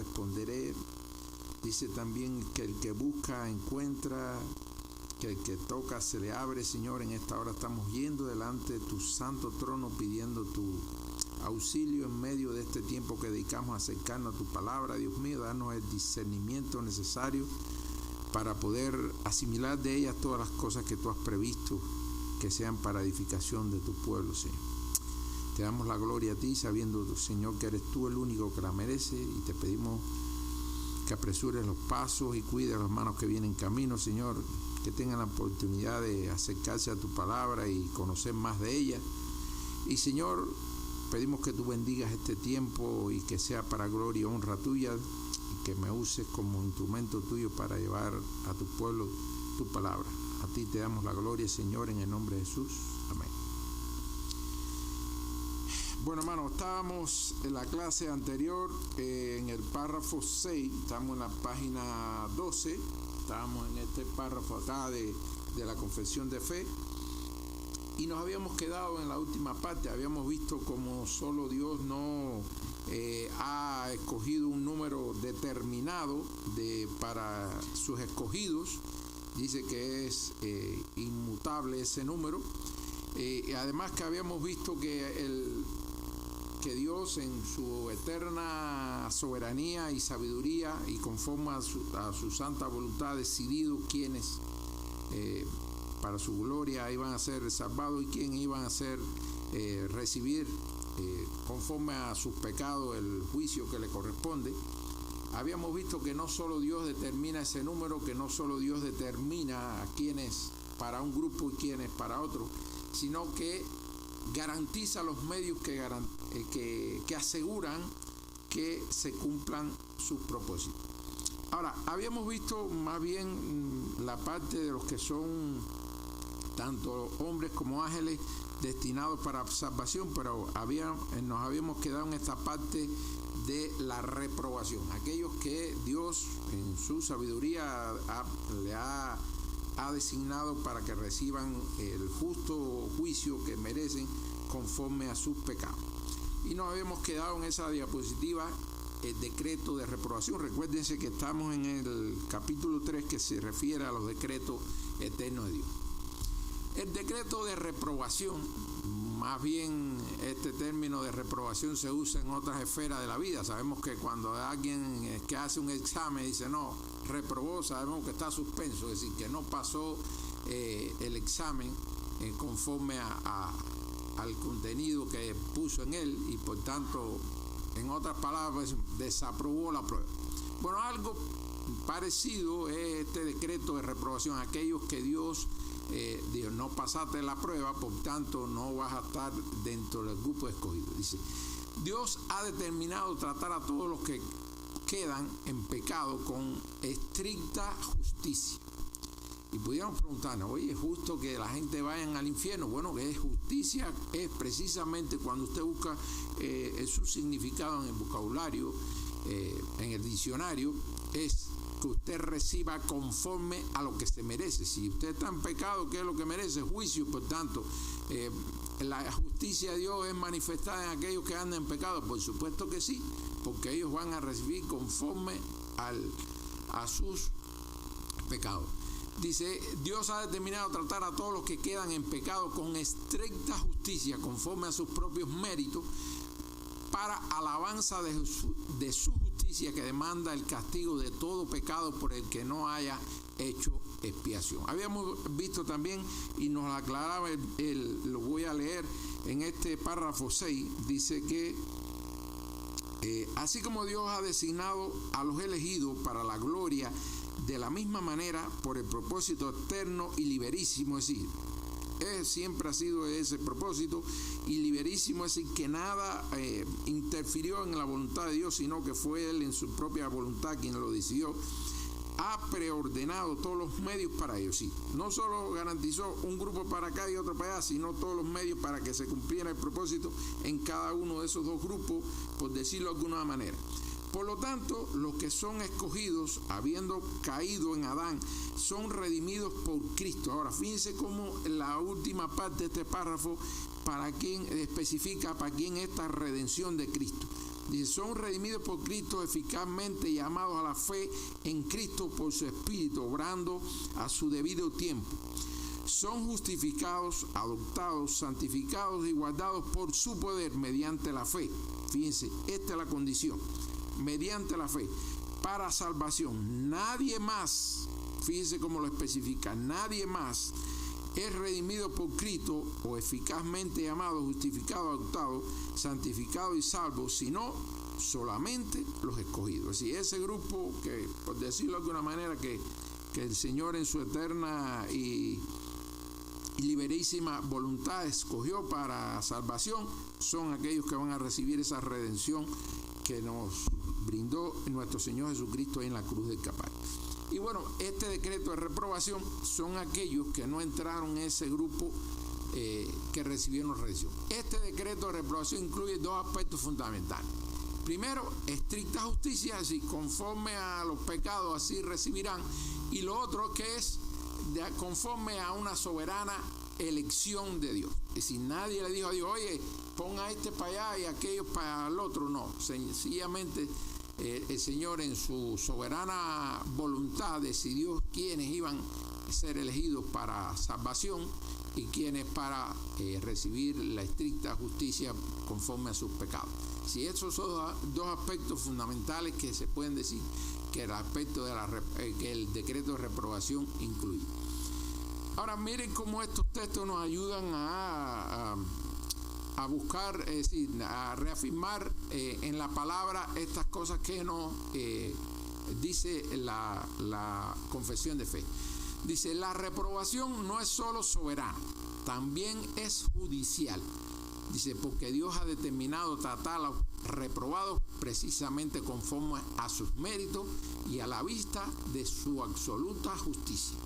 responderé. Dice también que el que busca encuentra, que el que toca se le abre. Señor, en esta hora estamos yendo delante de tu santo trono pidiendo tu auxilio en medio de este tiempo que dedicamos a acercarnos a tu palabra. Dios mío, danos el discernimiento necesario para poder asimilar de ellas todas las cosas que tú has previsto que sean para edificación de tu pueblo, Señor. Te damos la gloria a ti, sabiendo, Señor, que eres tú el único que la merece, y te pedimos que apresures los pasos y cuide a los hermanos que vienen en camino, Señor, que tengan la oportunidad de acercarse a tu palabra y conocer más de ella. Y, Señor, pedimos que tú bendigas este tiempo y que sea para gloria y honra tuya, y que me uses como instrumento tuyo para llevar a tu pueblo tu palabra. A ti te damos la gloria, Señor, en el nombre de Jesús. Amén. Bueno, hermanos, estábamos en la clase anterior en el párrafo 6, estamos en la página 12, estábamos en este párrafo acá de la confesión de fe, y nos habíamos quedado en la última parte. Habíamos visto como solo Dios no ha escogido un número determinado para sus escogidos. Dice que es inmutable ese número. Además que habíamos visto que Dios en su eterna soberanía y sabiduría y conforme a su santa voluntad ha decidido quiénes para su gloria iban a ser salvados y quién iban a ser recibir conforme a sus pecados el juicio que le corresponde. Habíamos visto que no solo Dios determina ese número, que no solo Dios determina a quiénes para un grupo y quiénes para otro, sino que garantiza los medios que aseguran que se cumplan sus propósitos. Ahora, habíamos visto más bien la parte de los que son tanto hombres como ángeles destinados para salvación, pero nos habíamos quedado en esta parte de la reprobación, aquellos que Dios en su sabiduría le ha designado para que reciban el justo juicio que merecen conforme a sus pecados. Y nos habíamos quedado en esa diapositiva el decreto de reprobación. Recuérdense que estamos en el capítulo 3 que se refiere a los decretos eternos de Dios. El decreto de reprobación, más bien este término de reprobación se usa en otras esferas de la vida. Sabemos que cuando alguien que hace un examen dice no, reprobó, sabemos que está suspenso, es decir, que no pasó el examen conforme al contenido que puso en él, y por tanto, en otras palabras, desaprobó la prueba. Bueno, algo parecido es este decreto de reprobación. Aquellos que Dios dijo, no pasaste la prueba, por tanto no vas a estar dentro del grupo escogido. Dice, Dios ha determinado tratar a todos los que quedan en pecado con estricta justicia. Y pudiéramos preguntarnos, oye, ¿es justo que la gente vaya al infierno? Bueno, que es justicia, es precisamente cuando usted busca su significado en el vocabulario, en el diccionario, es que usted reciba conforme a lo que se merece. Si usted está en pecado, ¿qué es lo que merece? Juicio. Por tanto, la justicia de Dios es manifestada en aquellos que andan en pecado. Por supuesto que sí, porque ellos van a recibir conforme a sus pecados. Dice, Dios ha determinado tratar a todos los que quedan en pecado con estricta justicia, conforme a sus propios méritos, para alabanza de su justicia, que demanda el castigo de todo pecado por el que no haya hecho expiación. Habíamos visto también, y nos aclaraba, lo voy a leer en este párrafo 6, dice que así como Dios ha designado a los elegidos para la gloria, de la misma manera, por el propósito eterno y liberísimo, es decir, siempre ha sido ese propósito, y liberísimo, es decir, que nada interfirió en la voluntad de Dios, sino que fue Él en su propia voluntad quien lo decidió. Ha preordenado todos los medios para ello. Sí, no solo garantizó un grupo para acá y otro para allá, sino todos los medios para que se cumpliera el propósito en cada uno de esos dos grupos, por decirlo de alguna manera. Por lo tanto, los que son escogidos, habiendo caído en Adán, son redimidos por Cristo. Ahora, fíjense cómo la última parte de este párrafo, para quién especifica, para quién esta redención de Cristo. Dice, son redimidos por Cristo eficazmente, llamados a la fe en Cristo por su Espíritu, obrando a su debido tiempo. Son justificados, adoptados, santificados y guardados por su poder mediante la fe. Fíjense, esta es la condición, mediante la fe, para salvación. Nadie más, fíjense cómo lo especifica, nadie más es redimido por Cristo o eficazmente llamado, justificado, adoptado, santificado y salvo, sino solamente los escogidos. Es decir, ese grupo que, por decirlo de alguna manera, que el Señor en su eterna y liberísima voluntad escogió para salvación, son aquellos que van a recibir esa redención que nos brindó nuestro Señor Jesucristo en la cruz del Calvario. Y bueno, este decreto de reprobación son aquellos que no entraron en ese grupo que recibieron redención. Este decreto de reprobación incluye dos aspectos fundamentales. Primero, estricta justicia, así conforme a los pecados así recibirán. Y lo otro que es conforme a una soberana elección de Dios. Es decir, nadie le dijo a Dios, oye, pon a este para allá y aquello para el otro. No, sencillamente el Señor en su soberana voluntad decidió quiénes iban a ser elegidos para salvación y quiénes para recibir la estricta justicia conforme a sus pecados. Si esos son dos aspectos fundamentales que se pueden decir que el aspecto de que el decreto de reprobación incluye. Ahora miren cómo estos textos nos ayudan a buscar, es decir, a reafirmar en la palabra estas cosas que nos dice la confesión de fe. Dice, la reprobación no es solo soberana, también es judicial. Dice, porque Dios ha determinado tratar a los reprobados precisamente conforme a sus méritos y a la vista de su absoluta justicia.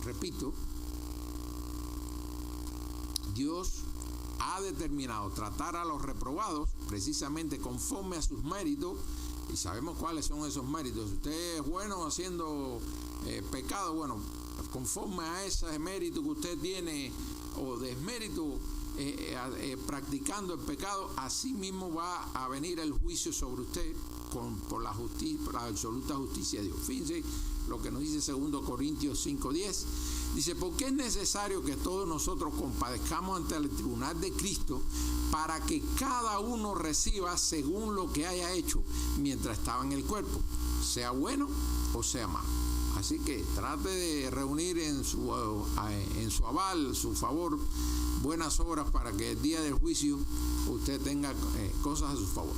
Repito, Dios ha determinado tratar a los reprobados precisamente conforme a sus méritos, y sabemos cuáles son esos méritos. Si usted es bueno haciendo pecado, bueno, conforme a ese mérito que usted tiene o desmérito practicando el pecado, así mismo va a venir el juicio sobre usted por la absoluta justicia de Dios. Fíjense lo que nos dice 2 Corintios 5:10. Dice, porque es necesario que todos nosotros compadezcamos ante el tribunal de Cristo para que cada uno reciba según lo que haya hecho mientras estaba en el cuerpo, sea bueno o sea malo. Así que trate de reunir en su aval, su favor, buenas obras para que el día del juicio usted tenga cosas a su favor.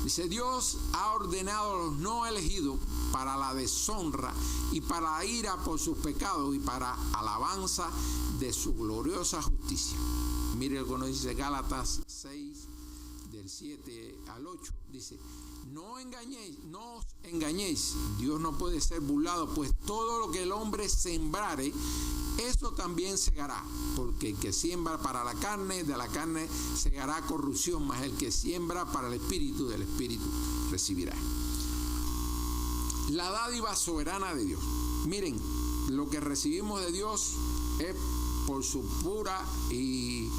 Dice, Dios ha ordenado a los no elegidos para la deshonra y para la ira por sus pecados y para alabanza de su gloriosa justicia. Mire lo que nos dice Gálatas 6, del 7 al 8. Dice, no os engañéis, Dios no puede ser burlado, pues todo lo que el hombre sembrare, eso también segará, porque el que siembra para la carne, de la carne segará corrupción, mas el que siembra para el espíritu, del espíritu recibirá. La dádiva soberana de Dios. Miren, lo que recibimos de Dios es por su pura y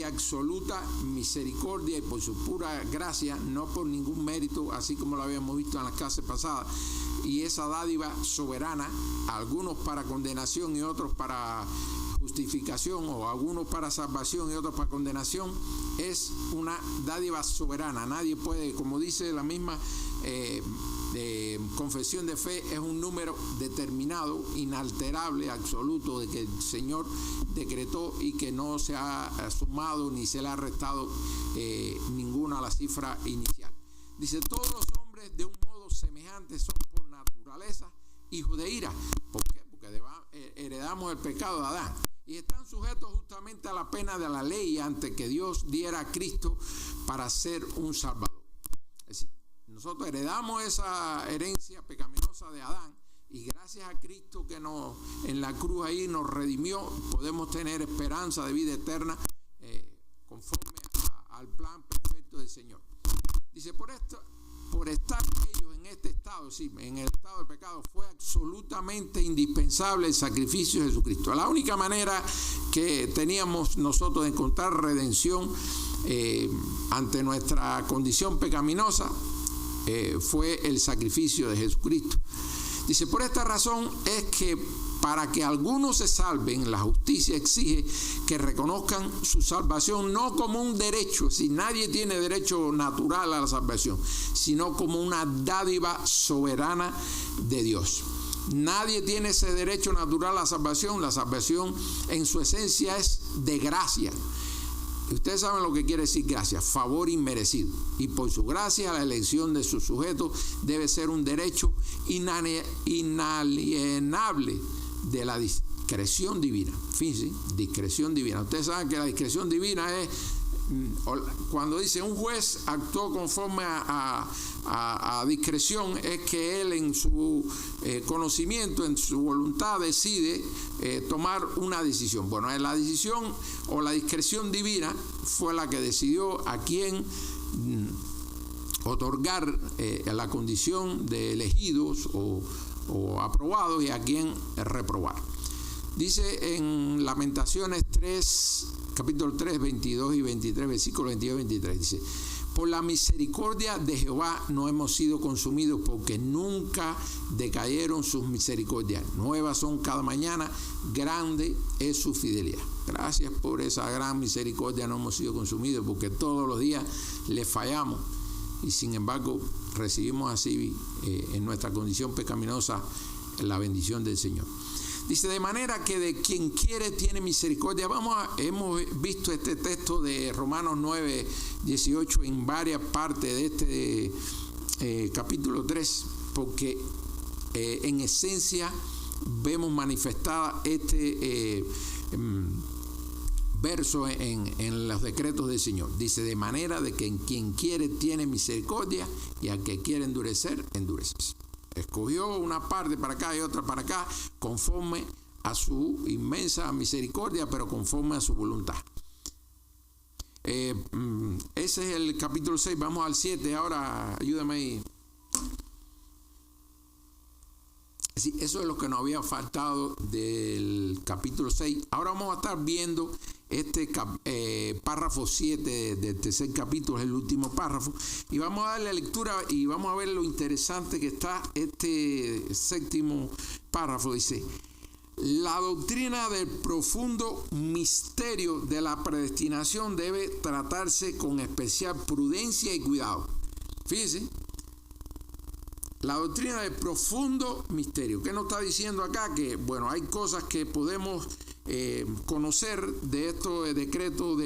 absoluta misericordia y por su pura gracia, no por ningún mérito, así como lo habíamos visto en las clases pasadas. Y esa dádiva soberana, algunos para condenación y otros para justificación, o algunos para salvación y otros para condenación, es una dádiva soberana. Nadie puede, como dice la misma confesión de fe, es un número determinado, inalterable, absoluto, de que el Señor decretó y que no se ha sumado ni se le ha restado ninguna a la cifra inicial. Dice, todos los hombres de un modo semejante son por naturaleza hijos de ira. ¿Por qué? Porque heredamos el pecado de Adán y están sujetos justamente a la pena de la ley antes que Dios diera a Cristo para ser un salvador. Es decir, nosotros heredamos esa herencia pecaminosa de Adán y gracias a Cristo que en la cruz ahí nos redimió, podemos tener esperanza de vida eterna conforme al plan perfecto del Señor. Dice, por estar ellos en este estado, sí, en el estado de pecado, fue absolutamente indispensable el sacrificio de Jesucristo. La única manera que teníamos nosotros de encontrar redención ante nuestra condición pecaminosa fue el sacrificio de Jesucristo. Dice, por esta razón es que para que algunos se salven, la justicia exige que reconozcan su salvación no como un derecho, si nadie tiene derecho natural a la salvación, sino como una dádiva soberana de Dios. Nadie tiene ese derecho natural a la salvación. La salvación en su esencia es de gracia. Ustedes saben lo que quiere decir gracia, favor inmerecido. Y por su gracia la elección de su sujeto debe ser un derecho inalienable de la discreción divina. Fíjense, discreción divina. Ustedes saben que la discreción divina es cuando dice un juez actuó conforme a discreción, es que él en su conocimiento, en su voluntad decide tomar una decisión. Bueno, la decisión o la discreción divina fue la que decidió a quién otorgar la condición de elegidos o aprobados y a quién reprobar. Dice en Lamentaciones 3, capítulo 3, 22 y 23, versículo 22 y 23, dice: por la misericordia de Jehová no hemos sido consumidos, porque nunca decayeron sus misericordias. Nuevas son cada mañana, grande es su fidelidad. Gracias por esa gran misericordia, no hemos sido consumidos, porque todos los días le fallamos. Y sin embargo, recibimos así en nuestra condición pecaminosa la bendición del Señor. Dice, de manera que de quien quiere tiene misericordia. Hemos visto este texto de Romanos 9, 18 en varias partes de este capítulo 3, porque en esencia vemos manifestada este verso en los decretos del Señor. Dice, de manera de que en quien quiere tiene misericordia, y al que quiere endurecer, endurece. Escogió una parte para acá y otra para acá, conforme a su inmensa misericordia, pero conforme a su voluntad. Ese es el capítulo 6. Vamos al 7. Ahora, ayúdame ahí. Sí, eso es lo que nos había faltado del capítulo 6. Ahora vamos a estar viendo este párrafo 7 del tercer capítulo, es el último párrafo, y vamos a darle lectura y vamos a ver lo interesante que está este séptimo párrafo. Dice, la doctrina del profundo misterio de la predestinación debe tratarse con especial prudencia y cuidado. Fíjense, la doctrina del profundo misterio. ¿Qué nos está diciendo acá? Que, bueno, hay cosas que podemos conocer de estos decretos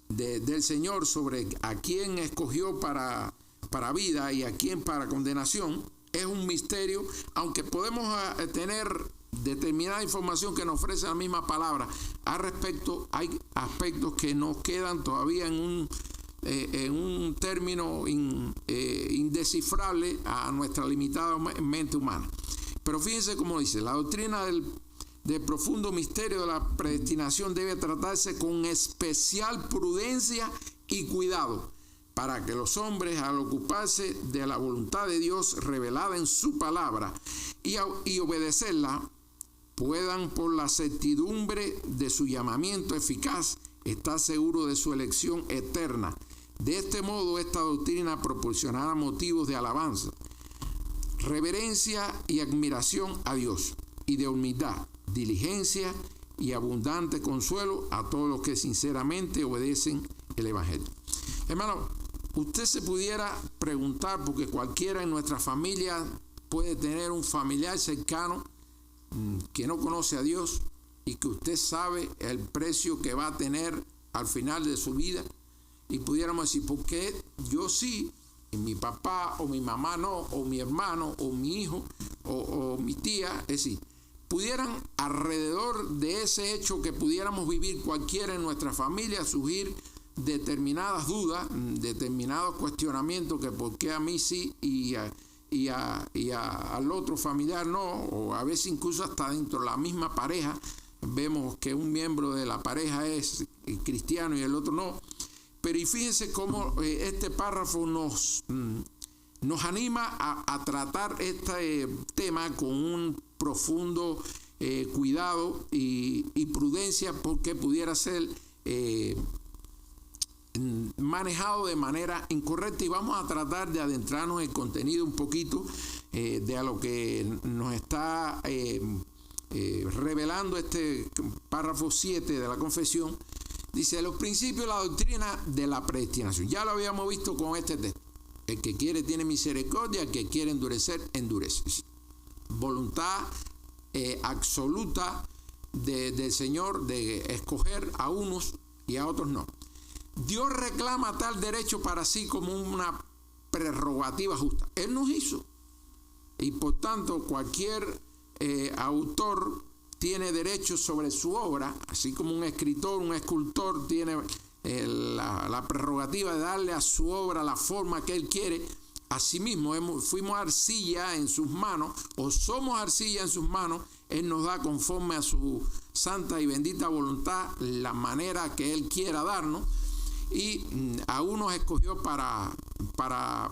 del Señor sobre a quién escogió para vida y a quién para condenación. Es un misterio, aunque podemos tener determinada información que nos ofrece la misma palabra. Al respecto, hay aspectos que nos quedan todavía en un término indescifrable a nuestra limitada mente humana. Pero fíjense cómo dice, la doctrina del profundo misterio de la predestinación debe tratarse con especial prudencia y cuidado, para que los hombres, al ocuparse de la voluntad de Dios revelada en su palabra y obedecerla, puedan, por la certidumbre de su llamamiento eficaz, estar seguros de su elección eterna. De este modo, esta doctrina proporcionará motivos de alabanza, reverencia y admiración a Dios, y de humildad, diligencia y abundante consuelo a todos los que sinceramente obedecen el Evangelio. Hermano, usted se pudiera preguntar, porque cualquiera en nuestra familia puede tener un familiar cercano que no conoce a Dios y que usted sabe el precio que va a tener al final de su vida, y pudiéramos decir, ¿por qué yo sí y mi papá o mi mamá no, o mi hermano o mi hijo o mi tía? Es decir, pudieran alrededor de ese hecho que pudiéramos vivir cualquiera en nuestra familia surgir determinadas dudas, determinados cuestionamientos, que por qué a mí sí y al otro familiar no, o a veces incluso hasta dentro de la misma pareja vemos que un miembro de la pareja es cristiano y el otro no. Pero y fíjense cómo este párrafo nos anima a tratar este tema con un profundo cuidado y prudencia, porque pudiera ser manejado de manera incorrecta, y vamos a tratar de adentrarnos en el contenido un poquito de a lo que nos está revelando este párrafo 7 de la confesión. Dice: los principios de la doctrina de la predestinación. Ya lo habíamos visto con este texto. El que quiere tiene misericordia, el que quiere endurecer, endurece. Voluntad absoluta del Señor de escoger a unos y a otros no. Dios reclama tal derecho para sí como una prerrogativa justa. Él nos hizo. Y por tanto, cualquier autor tiene derecho sobre su obra, así como un escritor, un escultor tiene la prerrogativa de darle a su obra la forma que él quiere. Asimismo, fuimos arcilla en sus manos, o somos arcilla en sus manos. Él nos da conforme a su santa y bendita voluntad la manera que él quiera darnos. Y a unos escogió para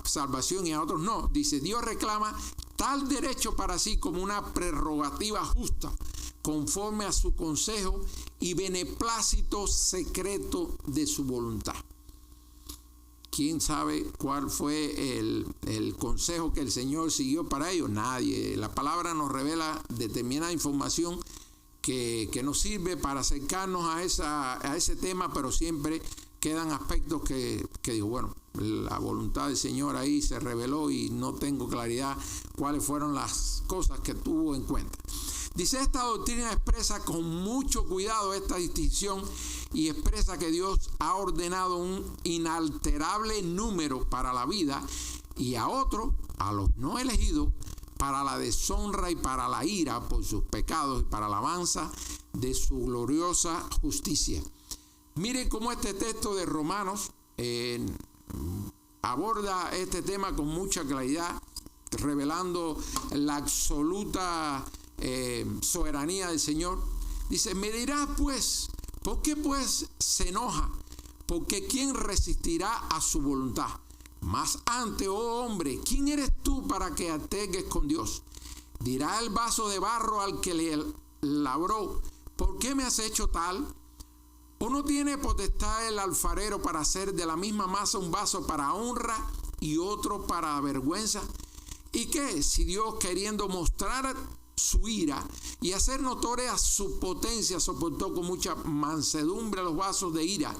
salvación y a otros no. Dice: Dios reclama tal derecho para sí como una prerrogativa justa, conforme a su consejo y beneplácito secreto de su voluntad. ¿Quién sabe cuál fue el consejo que el Señor siguió para ellos? Nadie. La palabra nos revela determinada información que nos sirve para acercarnos a ese tema, pero siempre quedan aspectos que digo, bueno, la voluntad del Señor ahí se reveló y no tengo claridad cuáles fueron las cosas que tuvo en cuenta. Dice: esta doctrina expresa con mucho cuidado esta distinción y expresa que Dios ha ordenado un inalterable número para la vida y a otro, a los no elegidos, para la deshonra y para la ira por sus pecados y para la alabanza de su gloriosa justicia. Miren cómo este texto de Romanos aborda este tema con mucha claridad, revelando la absoluta soberanía del Señor. Dice: me dirás pues, ¿por qué pues se enoja? Porque ¿quién resistirá a su voluntad? Mas antes, oh hombre, ¿quién eres tú para que altergues con Dios? Dirá el vaso de barro al que le labró: ¿por qué me has hecho tal? ¿O no tiene potestad el alfarero para hacer de la misma masa un vaso para honra y otro para vergüenza? ¿Y qué si Dios, queriendo mostrar su ira y hacer notoria su potencia, soportó con mucha mansedumbre los vasos de ira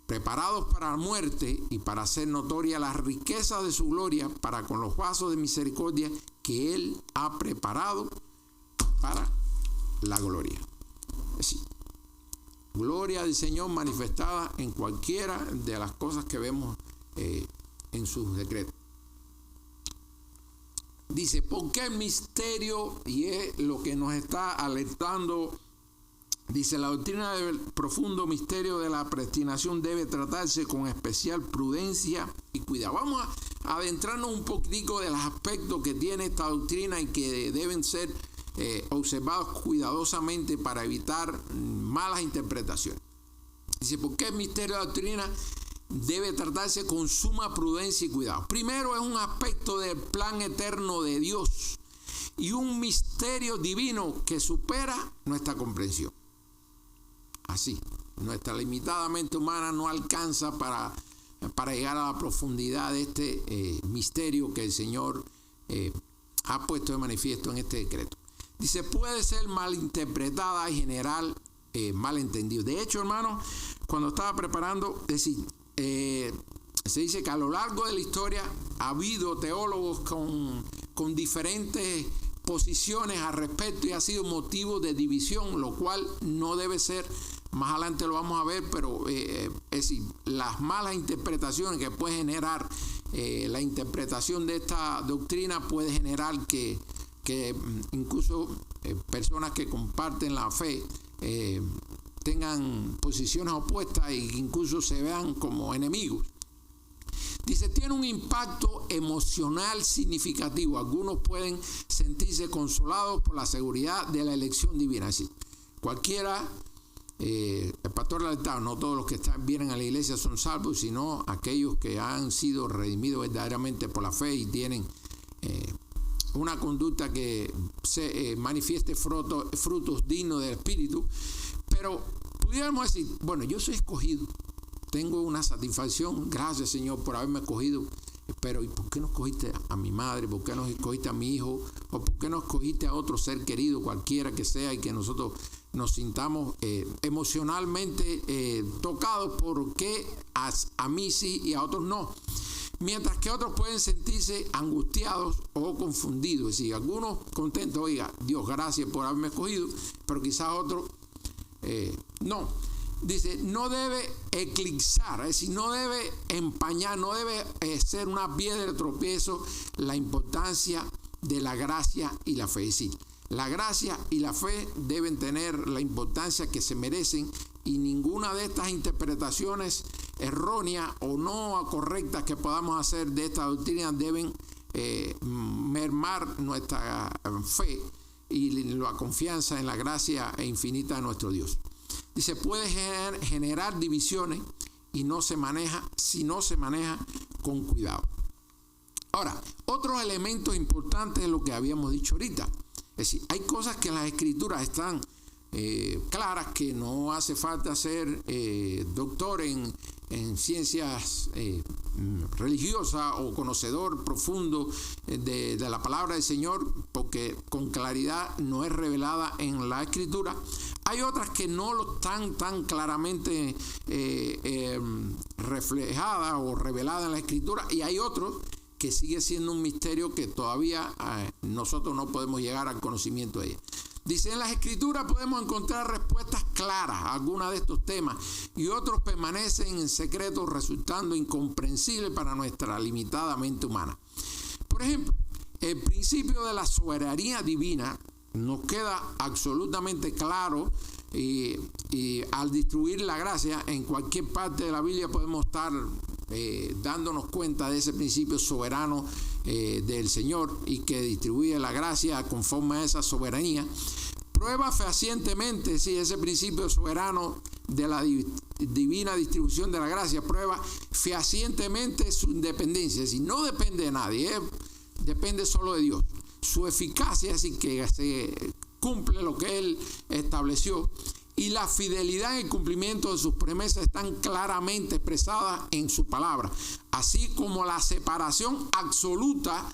preparados para la muerte, y para hacer notoria las riquezas de su gloria para con los vasos de misericordia que él ha preparado para la gloria? Es decir, gloria del Señor manifestada en cualquiera de las cosas que vemos en sus decretos. Dice: porque el misterio, y es lo que nos está alertando, dice: la doctrina del profundo misterio de la predestinación debe tratarse con especial prudencia y cuidado. Vamos a adentrarnos un poquitico de los aspectos que tiene esta doctrina y que deben ser observados cuidadosamente para evitar malas interpretaciones. Dice: porque el misterio de la doctrina debe tratarse con suma prudencia y cuidado. Primero, es un aspecto del plan eterno de Dios y un misterio divino que supera nuestra comprensión. Así, nuestra limitada mente humana no alcanza para llegar a la profundidad de este misterio que el Señor ha puesto de manifiesto en este decreto. Dice: puede ser malinterpretada y general malentendido. De hecho, hermano, cuando estaba preparando, se dice que a lo largo de la historia ha habido teólogos con diferentes posiciones al respecto y ha sido motivo de división, lo cual no debe ser. Más adelante lo vamos a ver, pero es decir, las malas interpretaciones que puede generar la interpretación de esta doctrina puede generar que incluso personas que comparten la fe tengan posiciones opuestas e incluso se vean como enemigos. Dice: tiene un impacto emocional significativo. Algunos pueden sentirse consolados por la seguridad de la elección divina. Así, cualquiera, el pastor alertado, no todos los que vienen a la iglesia son salvos, sino aquellos que han sido redimidos verdaderamente por la fe y tienen una conducta que se manifieste frutos dignos del Espíritu. Pero pudiéramos decir, bueno, yo soy escogido, tengo una satisfacción, gracias Señor por haberme escogido, pero ¿y por qué no escogiste a mi madre? ¿Por qué no escogiste a mi hijo? ¿O por qué no escogiste a otro ser querido, cualquiera que sea, y que nosotros nos sintamos emocionalmente tocados? ¿Por qué a mí sí y a otros no? Mientras que otros pueden sentirse angustiados o confundidos. Es decir, algunos contentos, oiga, Dios, gracias por haberme escogido, pero quizás otros no. Dice, no debe eclipsar, es decir, no debe empañar, no debe ser una piedra de tropiezo la importancia de la gracia y la fe. Es decir, la gracia y la fe deben tener la importancia que se merecen, y ninguna de estas interpretaciones erróneas o no correctas que podamos hacer de esta doctrina deben mermar nuestra fe y la confianza en la gracia infinita de nuestro Dios. Dice, puede generar divisiones y si no se maneja con cuidado. Ahora, otros elementos importantes de lo que habíamos dicho ahorita. Es decir, hay cosas que en las Escrituras están claras, que no hace falta ser doctor en ciencias religiosas o conocedor profundo de la palabra del Señor, porque con claridad no es revelada en la Escritura. Hay otras que no lo están tan claramente reflejadas o reveladas en la Escritura, y hay otros que sigue siendo un misterio que todavía nosotros no podemos llegar al conocimiento de ella. Dice, en las Escrituras podemos encontrar respuestas claras a algunos de estos temas, y otros permanecen en secreto, resultando incomprensibles para nuestra limitada mente humana. Por ejemplo, el principio de la soberanía divina nos queda absolutamente claro, y al distribuir la gracia en cualquier parte de la Biblia podemos estar dándonos cuenta de ese principio soberano del Señor, y que distribuye la gracia conforme a esa soberanía. Prueba fehacientemente, sí, ese principio soberano de la divina distribución de la gracia, prueba fehacientemente su independencia. Es decir, no depende de nadie, depende solo de Dios. Su eficacia, así que se cumple lo que Él estableció, y la fidelidad en el cumplimiento de sus promesas están claramente expresadas en su palabra, así como la separación absoluta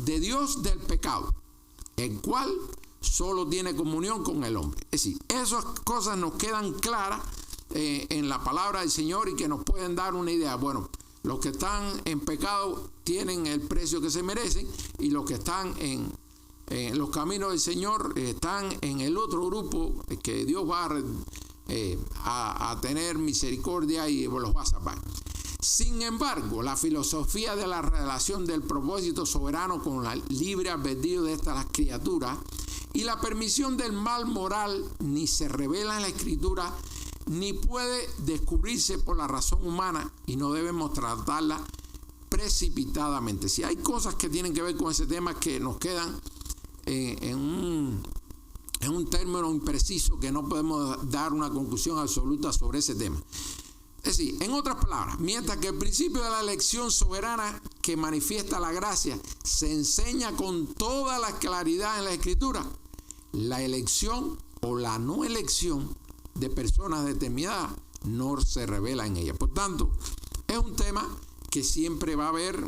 de Dios del pecado, el cual solo tiene comunión con el hombre. Es decir, esas cosas nos quedan claras en la palabra del Señor, y que nos pueden dar una idea. Bueno, los que están en pecado tienen el precio que se merecen, y los que están en los caminos del Señor están en el otro grupo, que Dios va a tener misericordia y los va a salvar. Sin embargo, la filosofía de la relación del propósito soberano con el libre albedrío de estas criaturas y la permisión del mal moral ni se revela en la Escritura, ni puede descubrirse por la razón humana, y no debemos tratarla precipitadamente. Si hay cosas que tienen que ver con ese tema que nos quedan en un término impreciso, que no podemos dar una conclusión absoluta sobre ese tema. Es decir, en otras palabras, mientras que el principio de la elección soberana que manifiesta la gracia se enseña con toda la claridad en la Escritura, la elección o la no elección de personas determinadas no se revela en ella. Por tanto, es un tema que siempre va a haber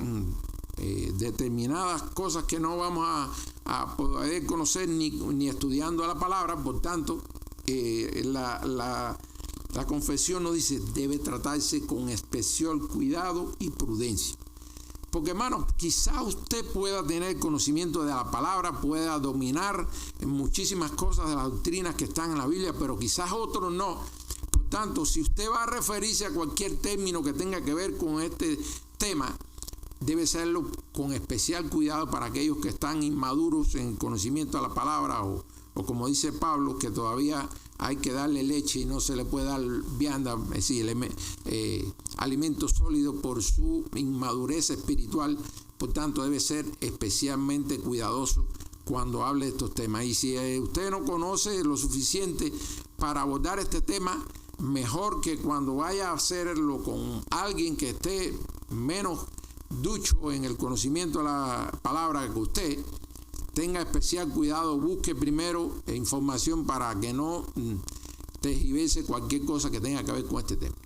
determinadas cosas que no vamos a poder conocer ni estudiando la palabra. Por tanto, la confesión nos dice, debe tratarse con especial cuidado y prudencia. Porque, hermano, quizá usted pueda tener conocimiento de la palabra, pueda dominar muchísimas cosas de las doctrinas que están en la Biblia, pero quizás otros no. Por tanto, si usted va a referirse a cualquier término que tenga que ver con este tema, debe hacerlo con especial cuidado para aquellos que están inmaduros en conocimiento de la palabra, o como dice Pablo, que todavía hay que darle leche y no se le puede dar vianda, es decir, alimento sólido por su inmadurez espiritual. Por tanto, debe ser especialmente cuidadoso cuando hable de estos temas. Y si usted no conoce lo suficiente para abordar este tema, mejor que cuando vaya a hacerlo con alguien que esté menos ducho en el conocimiento de la palabra que usted, tenga especial cuidado, busque primero información para que no tergiverse cualquier cosa que tenga que ver con este tema.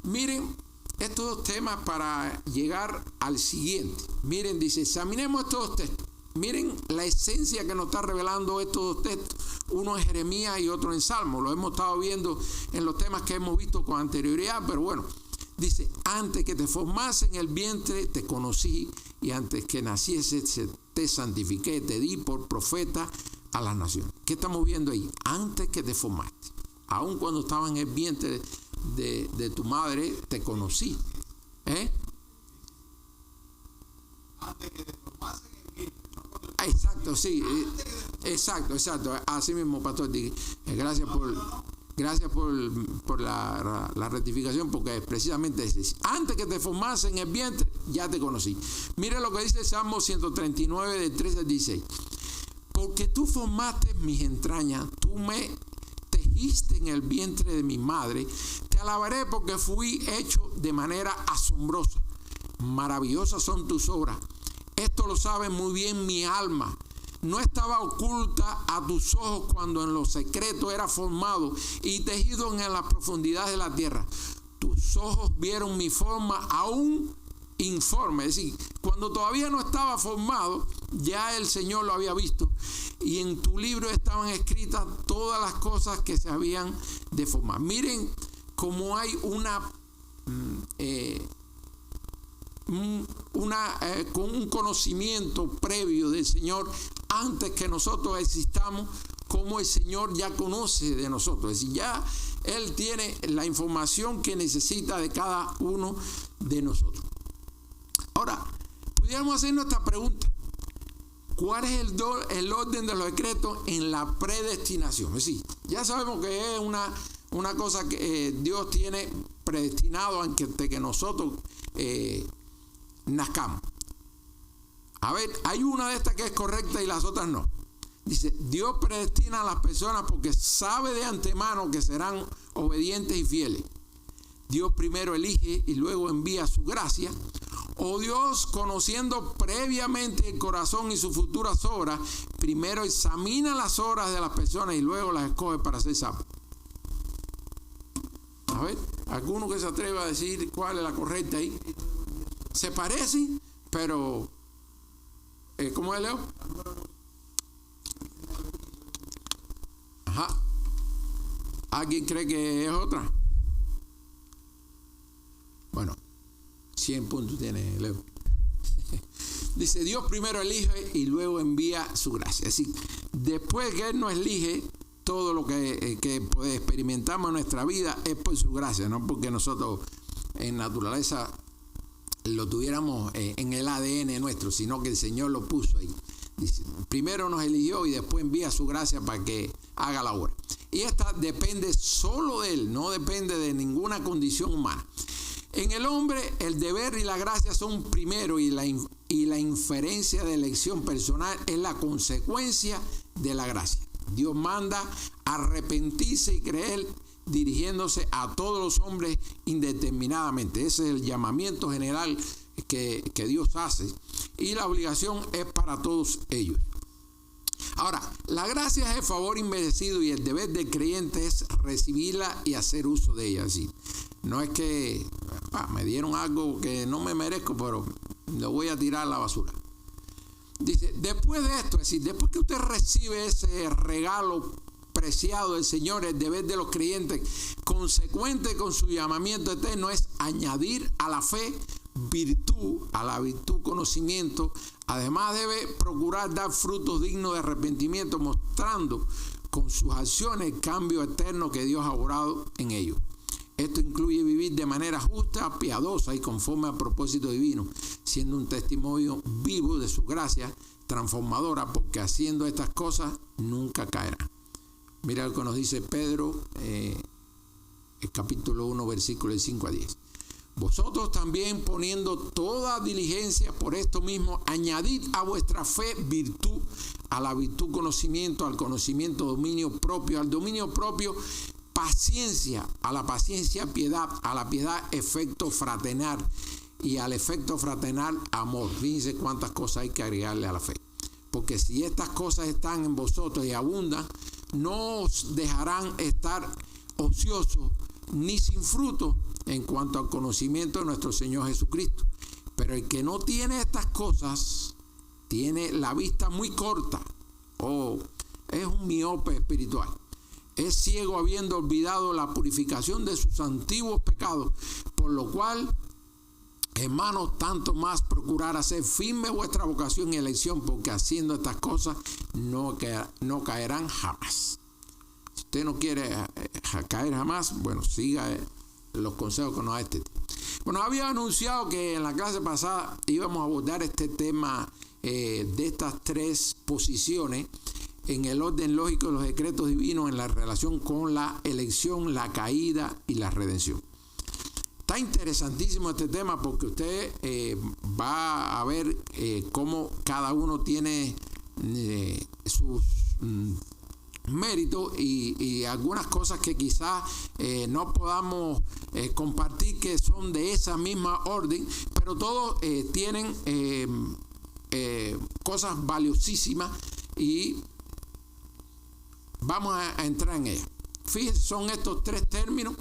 Miren estos dos temas para llegar al siguiente. Miren, dice, examinemos estos dos textos. Miren la esencia que nos está revelando estos dos textos. Uno en Jeremías y otro en Salmo. Lo hemos estado viendo en los temas que hemos visto con anterioridad, pero bueno. Dice, antes que te formase en el vientre te conocí, y antes que naciese te santifiqué, te di por profeta a las naciones. ¿Qué estamos viendo ahí? Antes que te formaste. Aun cuando estaba en el vientre de tu madre, te conocí. Antes que te formase en el vientre. Exacto, sí. Exacto. Así mismo, pastor. Gracias por la rectificación, porque es precisamente ese. Antes que te formase en el vientre, ya te conocí. Mira lo que dice el Salmo 139, del 13 al 16. Porque tú formaste mis entrañas, tú me tejiste en el vientre de mi madre. Te alabaré porque fui hecho de manera asombrosa. Maravillosas son tus obras. Esto lo sabe muy bien mi alma. No estaba oculta a tus ojos cuando en lo secreto era formado y tejido en las profundidades de la tierra. Tus ojos vieron mi forma aún informe. Es decir, cuando todavía no estaba formado, ya el Señor lo había visto. Y en tu libro estaban escritas todas las cosas que se habían de formar. Miren cómo hay con un conocimiento previo del Señor antes que nosotros existamos, como el Señor ya conoce de nosotros. Es decir, ya Él tiene la información que necesita de cada uno de nosotros. Ahora, pudiéramos hacernos esta pregunta: ¿cuál es el orden de los decretos en la predestinación? Es decir, ya sabemos que es una cosa que Dios tiene predestinado antes de que nosotros nazcamos. A ver, hay una de estas que es correcta y las otras no. Dice, Dios predestina a las personas porque sabe de antemano que serán obedientes y fieles. Dios primero elige y luego envía su gracia. O Dios, conociendo previamente el corazón y sus futuras obras, primero examina las obras de las personas y luego las escoge para ser salvos. A ver, alguno que se atreva a decir cuál es la correcta ahí. Se parecen, pero ¿cómo es, Leo? Ajá. ¿Alguien cree que es otra? Bueno, 100 puntos tiene Leo. Dice, Dios primero elige y luego envía su gracia. Es decir, después que Él nos elige, todo lo que experimentamos en nuestra vida es por su gracia, no porque nosotros en naturaleza lo tuviéramos en el ADN nuestro, sino que el Señor lo puso ahí. Dice, primero nos eligió y después envía su gracia para que haga la obra. Y esta depende solo de Él, no depende de ninguna condición humana. En el hombre, el deber y la gracia son primero, y la inferencia de elección personal es la consecuencia de la gracia. Dios manda arrepentirse y creer, dirigiéndose a todos los hombres indeterminadamente. Ese es el llamamiento general que Dios hace, y la obligación es para todos ellos. Ahora, la gracia es el favor inmerecido y el deber del creyente es recibirla y hacer uso de ella. Así, no es que me dieron algo que no me merezco, pero lo voy a tirar a la basura. Dice, después de esto, es decir, después que usted recibe ese regalo preciado del Señor, el deber de los creyentes, consecuente con su llamamiento eterno, es añadir a la fe virtud, a la virtud conocimiento. Además debe procurar dar frutos dignos de arrepentimiento, mostrando con sus acciones el cambio eterno que Dios ha obrado en ellos. Esto incluye vivir de manera justa, piadosa y conforme al propósito divino, siendo un testimonio vivo de su gracia transformadora, porque haciendo estas cosas nunca caerá. Mira lo que nos dice Pedro, el capítulo 1, versículos 5 a 10. Vosotros también, poniendo toda diligencia por esto mismo, añadid a vuestra fe virtud, a la virtud conocimiento, al conocimiento dominio propio, al dominio propio paciencia, a la paciencia piedad, a la piedad efecto fraternal, y al efecto fraternal amor. Fíjense cuántas cosas hay que agregarle a la fe. Porque si estas cosas están en vosotros y abundan, no os dejarán estar ociosos ni sin fruto en cuanto al conocimiento de nuestro Señor Jesucristo. Pero el que no tiene estas cosas tiene la vista muy corta, es un miope espiritual, es ciego habiendo olvidado la purificación de sus antiguos pecados, por lo cual, hermanos, tanto más procurar hacer firme vuestra vocación y elección, porque haciendo estas cosas no caerán jamás. Si usted no quiere caer jamás, bueno, siga los consejos que nos da este tipo. Bueno, había anunciado que en la clase pasada íbamos a abordar este tema de estas tres posiciones en el orden lógico de los decretos divinos en la relación con la elección, la caída y la redención. Está interesantísimo este tema porque usted va a ver cómo cada uno tiene sus méritos y algunas cosas que quizás no podamos compartir que son de esa misma orden, pero todos tienen cosas valiosísimas y vamos a entrar en ellas. Fíjense, son estos tres términos: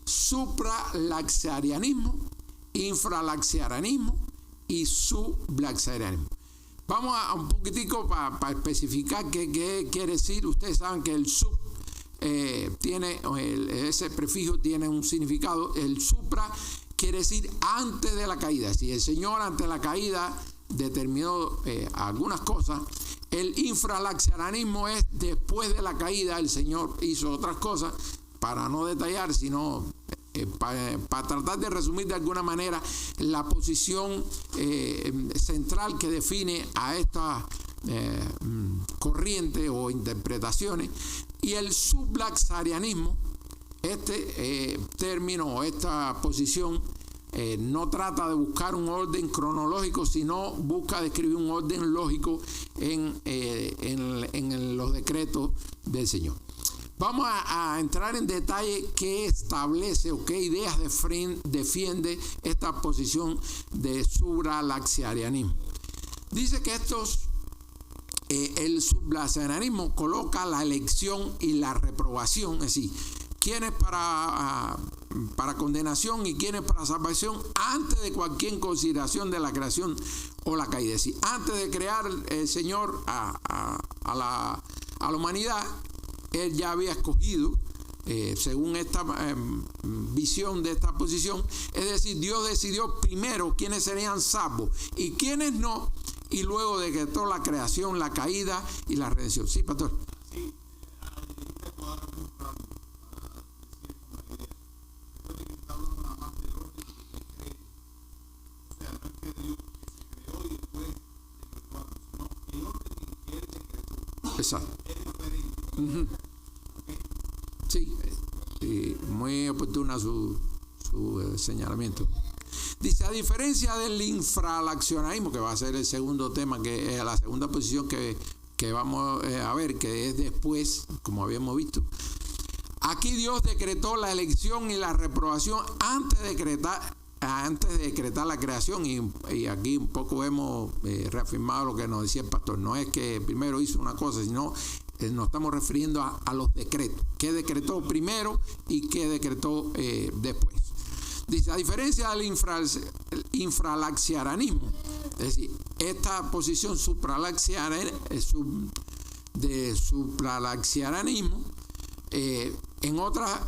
supralaxarianismo, infralaxarianismo y sublaxarianismo. Vamos a un poquitico para especificar qué quiere decir. Ustedes saben que el sub ese prefijo tiene un significado. El supra quiere decir antes de la caída. Si el Señor antes de la caída determinó algunas cosas, el infralaxarianismo es después de la caída el Señor hizo otras cosas, para no detallar, sino para tratar de resumir de alguna manera la posición central que define a esta corriente o interpretaciones. Y el sublaxarianismo, este término o esta posición no trata de buscar un orden cronológico, sino busca describir un orden lógico en los decretos del Señor. Vamos a entrar en detalle qué establece o qué ideas defiende esta posición de supralaxarianismo. Dice que el sublaxarianismo coloca la elección y la reprobación, es decir, quiénes para condenación y quiénes para salvación, antes de cualquier consideración de la creación o la caída. Es decir, antes de crear el Señor a la humanidad, Él ya había escogido, según esta visión de esta posición, es decir, Dios decidió primero quiénes serían salvos y quiénes no, y luego decretó la creación, la caída y la redención. Sí, pastor. Sí, exacto. Sí, muy oportuna su señalamiento. Dice, a diferencia del infralaxarianismo, que va a ser el segundo tema, que es la segunda posición que vamos a ver, que es después, como habíamos visto. Aquí Dios decretó la elección y la reprobación antes de decretar la creación, y aquí un poco hemos reafirmado lo que nos decía el pastor. No es que primero hizo una cosa, sino nos estamos refiriendo a los decretos. ¿Qué decretó primero y qué decretó después? Dice, a diferencia del infralaxarianismo, es decir, esta posición de supralaxarianismo, en otras,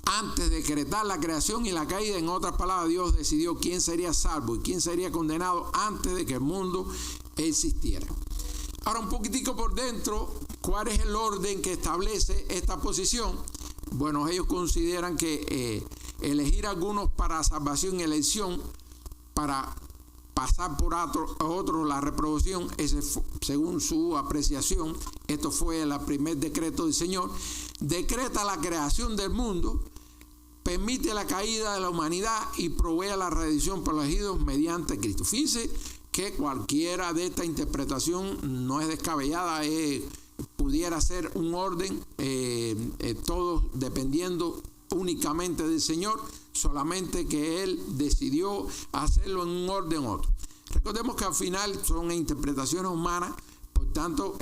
antes de decretar la creación y la caída, en otras palabras, Dios decidió quién sería salvo y quién sería condenado antes de que el mundo existiera. Ahora, un poquitico por dentro, ¿cuál es el orden que establece esta posición? Bueno, ellos consideran que elegir a algunos para salvación y elección, para pasar por otros la reprobación, según su apreciación, esto fue el primer decreto del Señor, decreta la creación del mundo, permite la caída de la humanidad y provee la redención por los elegidos mediante Cristo. Fíjense que cualquiera de esta interpretación no es descabellada, pudiera ser un orden, todos dependiendo únicamente del Señor, solamente que Él decidió hacerlo en un orden u otro. Recordemos que al final son interpretaciones humanas, por tanto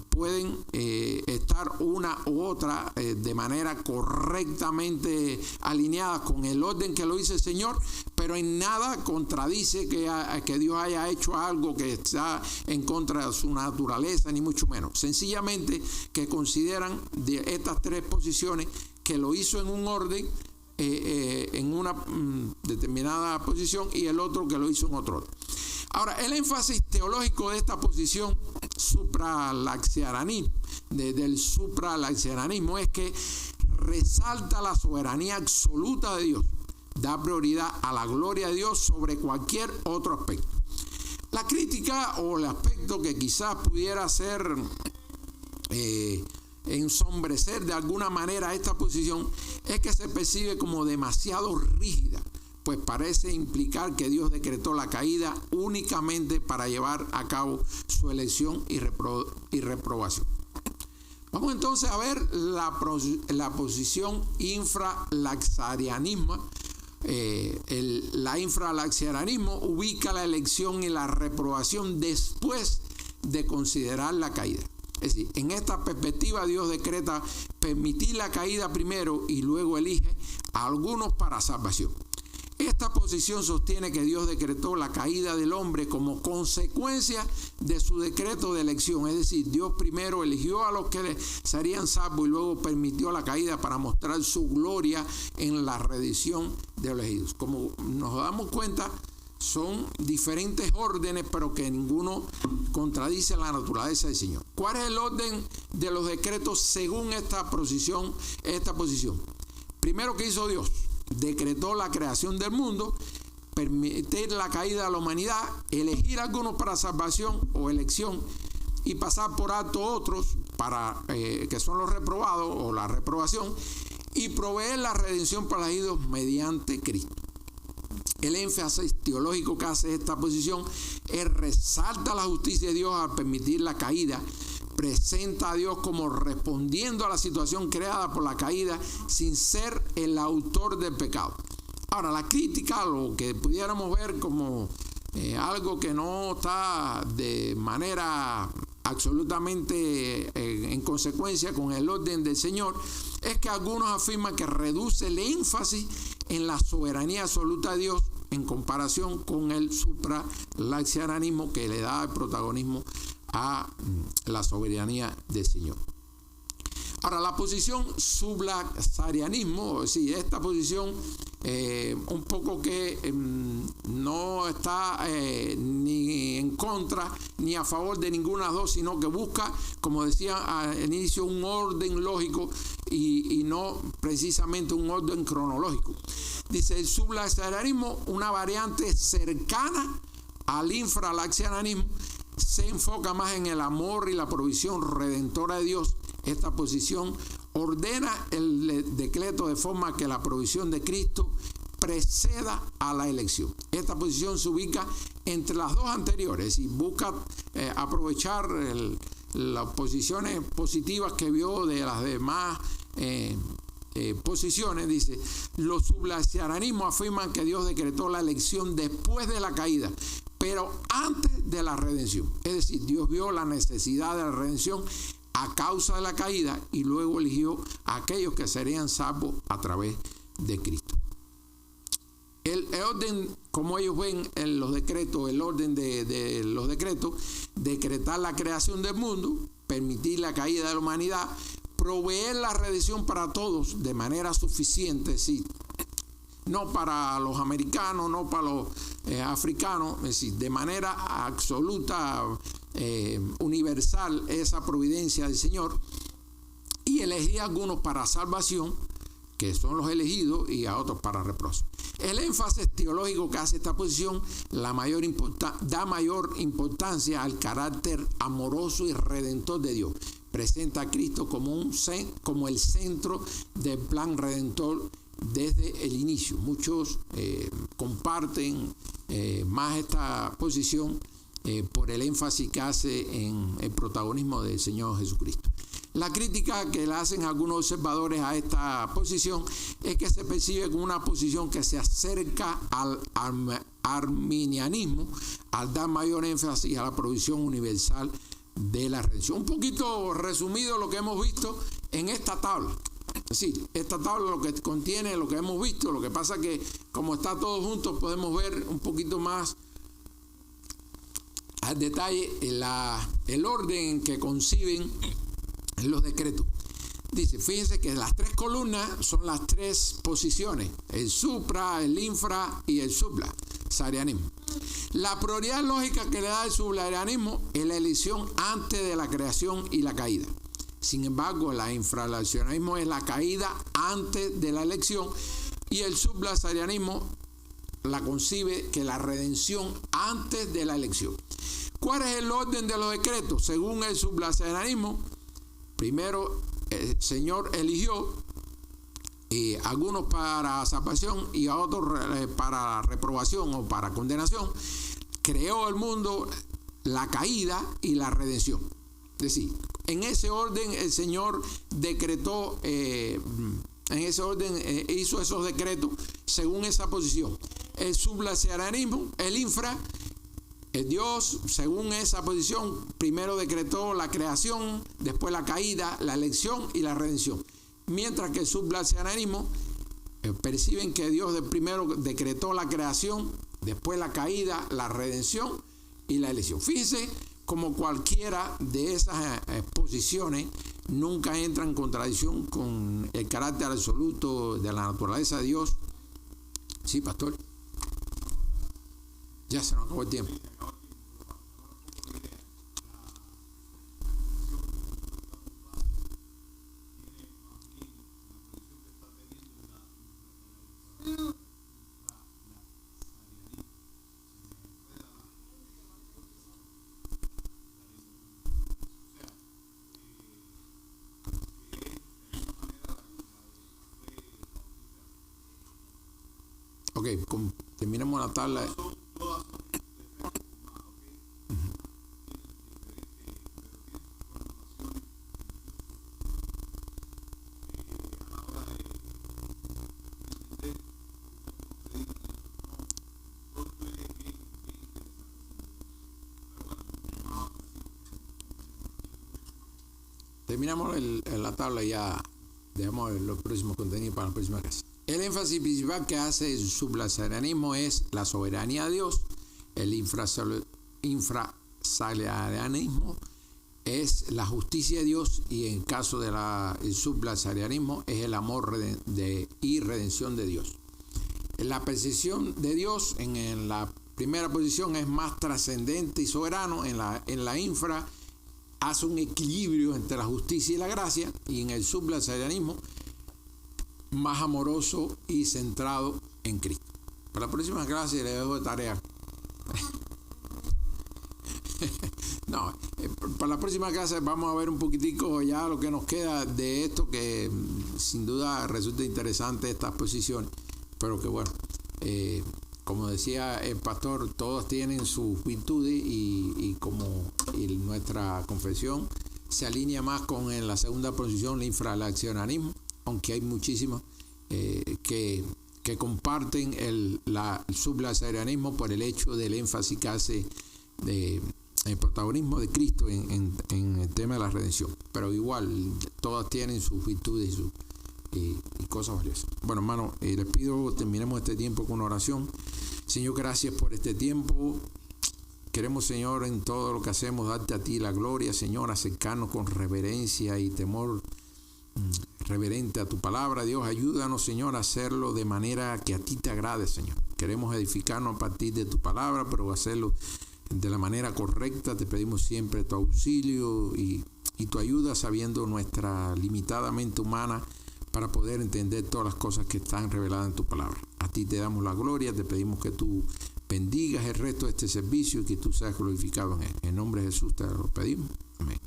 pueden estar una u otra de manera correctamente alineada con el orden que lo dice el Señor, pero en nada contradice que Dios haya hecho algo que está en contra de su naturaleza, ni mucho menos. Sencillamente que consideran de estas tres posiciones que lo hizo en un orden, en una determinada posición, y el otro que lo hizo en otro orden. Ahora, el énfasis teológico de esta posición del supralaxianismo es que resalta la soberanía absoluta de Dios, da prioridad a la gloria de Dios sobre cualquier otro aspecto. La crítica o el aspecto que quizás pudiera ser ensombrecer de alguna manera esta posición es que se percibe como demasiado rígida, pues parece implicar que Dios decretó la caída únicamente para llevar a cabo su elección y reprobación. Vamos entonces a ver la posición infralaxianismo. La infralaxianismo ubica la elección y la reprobación después de considerar la caída. Es decir, en esta perspectiva Dios decreta permitir la caída primero y luego elige a algunos para salvación. Esta posición sostiene que Dios decretó la caída del hombre como consecuencia de su decreto de elección. Es decir, Dios primero eligió a los que serían salvos y luego permitió la caída para mostrar su gloria en la redención de los elegidos. Como nos damos cuenta, son diferentes órdenes, pero que ninguno contradice la naturaleza del Señor. ¿Cuál es el orden de los decretos según esta posición? Primero, ¿qué hizo Dios? Decretó la creación del mundo, permitir la caída de la humanidad, elegir a algunos para salvación o elección y pasar por alto otros para que son los reprobados o la reprobación, y proveer la redención para los elegidos mediante Cristo. El énfasis teológico que hace esta posición resalta la justicia de Dios al permitir la caída, presenta a Dios como respondiendo a la situación creada por la caída sin ser el autor del pecado. Ahora, la crítica, lo que pudiéramos ver como algo que no está de manera absolutamente en consecuencia con el orden del Señor, es que algunos afirman que reduce el énfasis en la soberanía absoluta de Dios en comparación con el supralaxianismo, que le da el protagonismo a la soberanía del Señor. Ahora, la posición sublaxarianismo, sí, esta posición un poco que no está ni en contra ni a favor de ninguna de las dos, sino que busca, como decía al inicio, un orden lógico y no precisamente un orden cronológico. Dice el sublaxarianismo, una variante cercana al infralaxianismo, se enfoca más en el amor y la provisión redentora de Dios. Esta posición ordena el decreto de forma que la provisión de Cristo preceda a la elección. Esta posición se ubica entre las dos anteriores y busca aprovechar las posiciones positivas que vio de las demás posiciones. Dice, los sublaxianismos afirman que Dios decretó la elección después de la caída, pero antes de la redención. Es decir, Dios vio la necesidad de la redención a causa de la caída y luego eligió a aquellos que serían salvos a través de Cristo. El orden, como ellos ven en los decretos, el orden de los decretos, decretar la creación del mundo, permitir la caída de la humanidad, proveer la redención para todos de manera suficiente, sí, no para los americanos, no para los africanos, es decir, de manera absoluta, universal, esa providencia del Señor, y elegir a algunos para salvación, que son los elegidos, y a otros para reproche. El énfasis teológico que hace esta posición da mayor importancia al carácter amoroso y redentor de Dios. Presenta a Cristo como el centro del plan redentor desde el inicio. Muchos comparten más esta posición por el énfasis que hace en el protagonismo del Señor Jesucristo. La crítica que le hacen algunos observadores a esta posición es que se percibe como una posición que se acerca al arminianismo al dar mayor énfasis a la provisión universal de la redención. Un poquito resumido lo que hemos visto en esta tabla. Es decir, esta tabla lo que contiene lo que hemos visto. Lo que pasa que como está todo junto podemos ver un poquito más al detalle el orden en que conciben los decretos. Dice, fíjense que las tres columnas son las tres posiciones: el supra, el infra y el sublazarianismo. La prioridad lógica que le da el sublazarianismo es la elección antes de la creación y la caída. Sin embargo, el infralacionalismo es la caída antes de la elección, y el sublazarianismo la concibe que la redención antes de la elección. ¿Cuál es el orden de los decretos? Según el sublazarianismo, primero el Señor eligió algunos para salvación y a otros para reprobación o para condenación. Creó el mundo, la caída y la redención. Es decir, en ese orden el Señor decretó, en ese orden hizo esos decretos según esa posición. El sublazarianismo, el infra, el Dios, según esa posición, primero decretó la creación, después la caída, la elección y la redención. Mientras que el sublazarianismo perciben que Dios primero decretó la creación, después la caída, la redención y la elección. Fíjense como cualquiera de esas posiciones nunca entra en contradicción con el carácter absoluto de la naturaleza de Dios. Sí, pastor. Ya se nos acabó el tiempo. Ok, terminamos la tabla. Terminamos la tabla y ya dejamos los próximos contenidos para la próxima clase. El énfasis principal que hace el sublazarianismo es la soberanía de Dios. El infrasarianismo es la justicia de Dios, y en caso del sublazarianismo es el amor y redención de Dios. La percepción de Dios en la primera posición es más trascendente y soberano. En la infra hace un equilibrio entre la justicia y la gracia, y en el sublazarianismo más amoroso y centrado en Cristo. Para la próxima clase le dejo de tarea. No, para la próxima clase vamos a ver un poquitico ya lo que nos queda de esto, que sin duda resulta interesante estas posiciones, pero que bueno, como decía el pastor, todas tienen sus virtudes, y como nuestra confesión se alinea más con la segunda posición, el infralacionalismo, aunque hay muchísimas que comparten el sublazarianismo por el hecho del énfasis que hace el protagonismo de Cristo en el tema de la redención. Pero igual, todas tienen sus virtudes y cosas valiosas. Bueno, hermano, les pido terminemos este tiempo con una oración. Señor, gracias por este tiempo. Queremos, Señor, en todo lo que hacemos, darte a ti la gloria, Señor, acercarnos con reverencia y temor reverente a tu palabra. Dios, ayúdanos, Señor, a hacerlo de manera que a ti te agrade, Señor. Queremos edificarnos a partir de tu palabra, pero hacerlo de la manera correcta. Te pedimos siempre tu auxilio y tu ayuda, sabiendo nuestra limitada mente humana, para poder entender todas las cosas que están reveladas en tu palabra. A ti te damos la gloria, te pedimos que tú bendigas el resto de este servicio y que tú seas glorificado en él. En nombre de Jesús te lo pedimos. Amén.